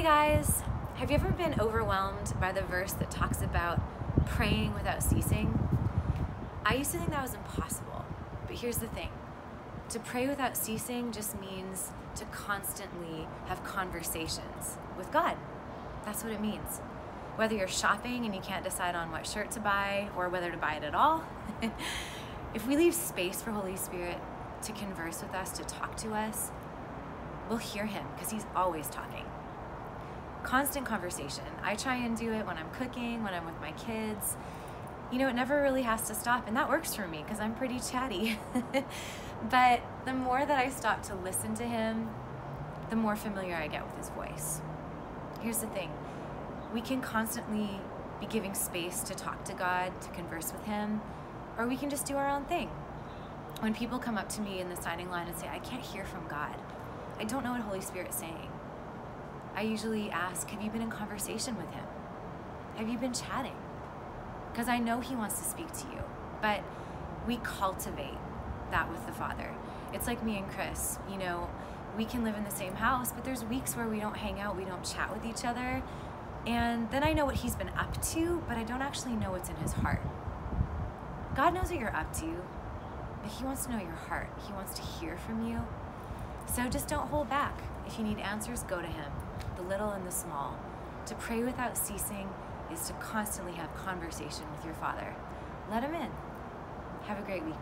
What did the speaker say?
Hey guys, have you ever been overwhelmed by the verse that talks about praying without ceasing? I used to think that was impossible, but here's the thing. To pray without ceasing just means to constantly have conversations with God. That's what it means. Whether you're shopping and you can't decide on what shirt to buy or whether to buy it at all, if we leave space for Holy Spirit to converse with us, to talk to us, we'll hear him because he's always talking. Constant conversation. I try and do it when I'm cooking, when I'm with my kids. You know, it never really has to stop, and that works for me because I'm pretty chatty. But the more that I stop to listen to him, the more familiar I get with his voice. Here's the thing. We can constantly be giving space to talk to God, to converse with him, or we can just do our own thing. When people come up to me in the signing line and say, I can't hear from God, I don't know what Holy Spirit's saying, I usually ask, have you been in conversation with him? Have you been chatting? Because I know he wants to speak to you, but we cultivate that with the Father. It's like me and Chris, you know, we can live in the same house, but there's weeks where we don't hang out, we don't chat with each other, and then I know what he's been up to, but I don't actually know what's in his heart. God knows what you're up to, but he wants to know your heart. He wants to hear from you. So just don't hold back. If you need answers, go to him, the little and the small. To pray without ceasing is to constantly have conversation with your Father. Let him in. Have a great week.